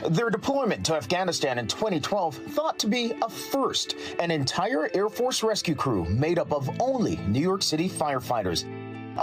Their deployment to Afghanistan in 2012 thought to be a first, an entire Air Force rescue crew made up of only New York City firefighters.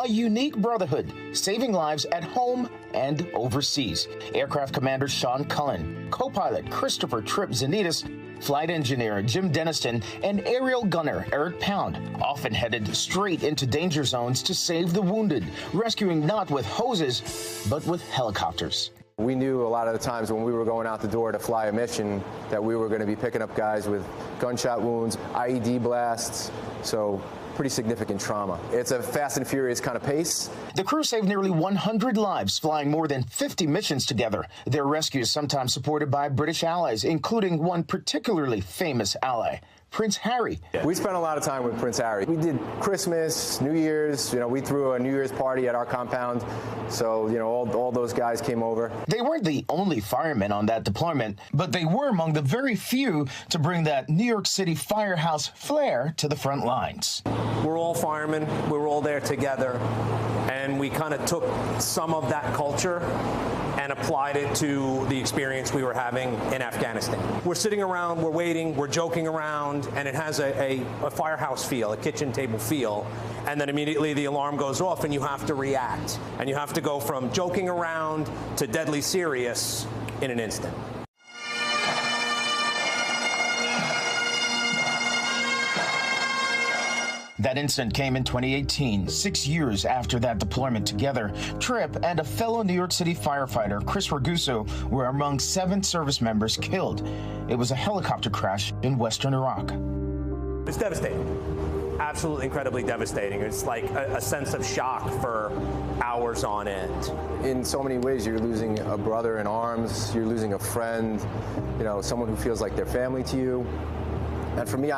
A unique brotherhood, saving lives at home and overseas. Aircraft Commander Sean Cullen, co-pilot Christopher Tripp Zanitas, flight engineer Jim Deniston, and aerial gunner Eric Pound often headed straight into danger zones to save the wounded, rescuing not with hoses, but with helicopters. We knew a lot of the times when we were going out the door to fly a mission that we were going to be picking up guys with gunshot wounds, IED blasts, so pretty significant trauma. It's a fast and furious kind of pace. The crew saved nearly 100 lives, flying more than 50 missions together. Their rescue is sometimes supported by British allies, including one particularly famous ally, Prince Harry. We spent a lot of time with Prince Harry. We did Christmas, New Year's, we threw a New Year's party at our compound. So, all those guys came over. They weren't the only firemen on that deployment, but they were among the very few to bring that New York City firehouse flair to the front lines. We're all firemen. We were all there together. And we kind of took some of that culture and applied it to the experience we were having in Afghanistan. We're sitting around, we're waiting, we're joking around, and it has a firehouse feel, a kitchen table feel, and then immediately the alarm goes off and you have to react. And you have to go from joking around to deadly serious in an instant. That incident came in 2018, 6 years after that deployment together. Tripp and a fellow New York City firefighter, Chris Raguso, were among 7 service members killed. It was a helicopter crash in western Iraq. It's devastating. Absolutely incredibly devastating. It's like a sense of shock for hours on end. In so many ways, you're losing a brother in arms, you're losing a friend, someone who feels like they're family to you. And for me,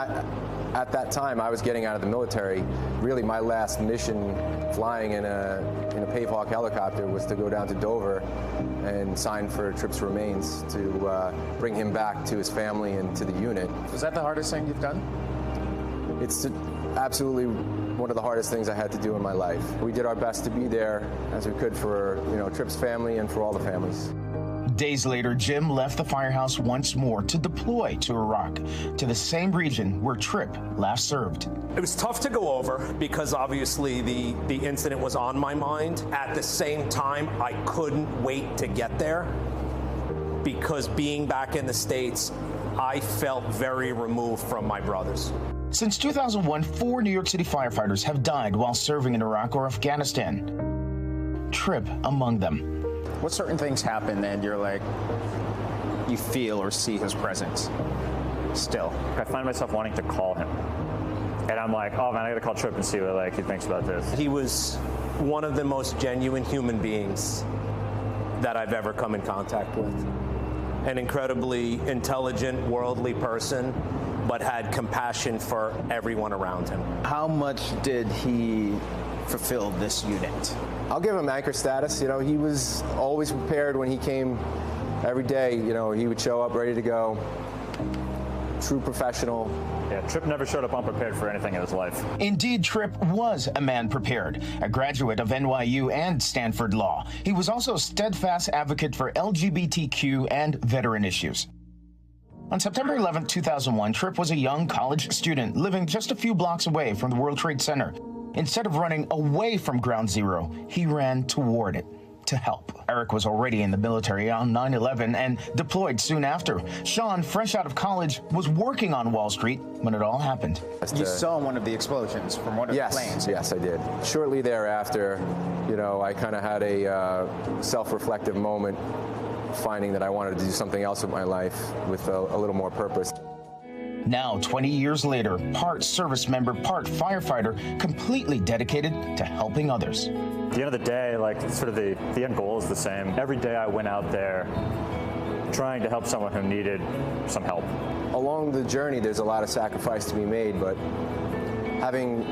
at that time, I was getting out of the military. Really, my last mission flying in a Pavehawk helicopter was to go down to Dover and sign for Tripp's remains to bring him back to his family and to the unit. Was that the hardest thing you've done? It's absolutely one of the hardest things I had to do in my life. We did our best to be there as we could for Tripp's family and for all the families. Days later, Jim left the firehouse once more to deploy to Iraq, to the same region where Tripp last served. It was tough to go over because obviously the incident was on my mind. At the same time, I couldn't wait to get there because being back in the States, I felt very removed from my brothers. Since 2001, 4 New York City firefighters have died while serving in Iraq or Afghanistan. Tripp among them. What certain things happen and you're like, you feel or see his presence still? I find myself wanting to call him. And I'm like, oh man, I gotta call Tripp and see what he thinks about this. He was one of the most genuine human beings that I've ever come in contact with. An incredibly intelligent, worldly person, but had compassion for everyone around him. How much did he fulfill this unit? I'll give him anchor status. He was always prepared when he came every day. He would show up ready to go. True professional. Yeah, Tripp never showed up unprepared for anything in his life. Indeed, Tripp was a man prepared, a graduate of NYU and Stanford Law. He was also a steadfast advocate for LGBTQ and veteran issues. On September 11, 2001, Tripp was a young college student living just a few blocks away from the World Trade Center. Instead of running away from Ground Zero, he ran toward it to help. Eric was already in the military on 9/11 and deployed soon after. Sean, fresh out of college, was working on Wall Street when it all happened. You saw one of the explosions from one of the planes. Yes, I did. Shortly thereafter, I kind of had a self-reflective moment, finding that I wanted to do something else with my life with a little more purpose. Now, 20 years later, part service member, part firefighter, completely dedicated to helping others. At the end of the day, sort of the end goal is the same. Every day I went out there trying to help someone who needed some help. Along the journey, there's a lot of sacrifice to be made, but having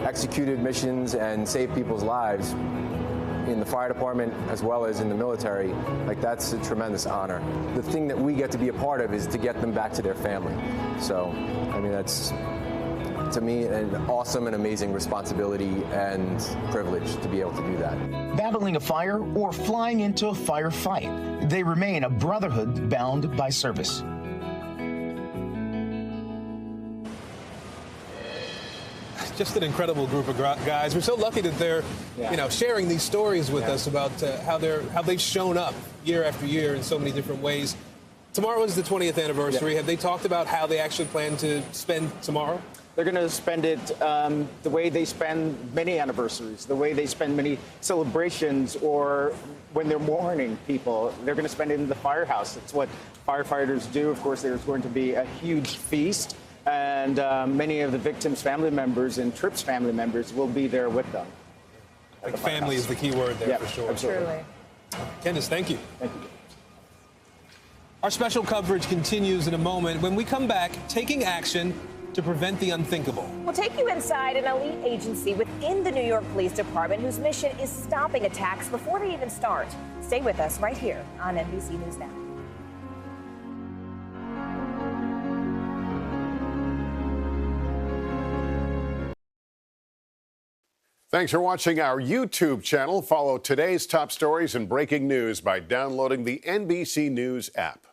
executed missions and saved people's lives in the fire department as well as in the military, that's a tremendous honor. The thing that we get to be a part of is to get them back to their family. So, that's to me, an awesome and amazing responsibility and privilege to be able to do that. Battling a fire or flying into a firefight, they remain a brotherhood bound by service. Just an incredible group of guys. We're so lucky that they're, sharing these stories with us about how they've shown up year after year in so many different ways. Tomorrow is the 20th anniversary. Yeah. Have they talked about how they actually plan to spend tomorrow? They're going to spend it the way they spend many anniversaries, the way they spend many celebrations, or when they're mourning people. They're going to spend it in the firehouse. It's what firefighters do. Of course, there's going to be a huge feast. And many of the victims' family members and Tripp's family members will be there with them. Like family is the key word there, for sure. Absolutely. Candace, thank you. Thank you. Our special coverage continues in a moment. When we come back, taking action to prevent the unthinkable. We'll take you inside an elite agency within the New York Police Department whose mission is stopping attacks before they even start. Stay with us right here on NBC News Now. Thanks for watching our YouTube channel. Follow today's top stories and breaking news by downloading the NBC News app.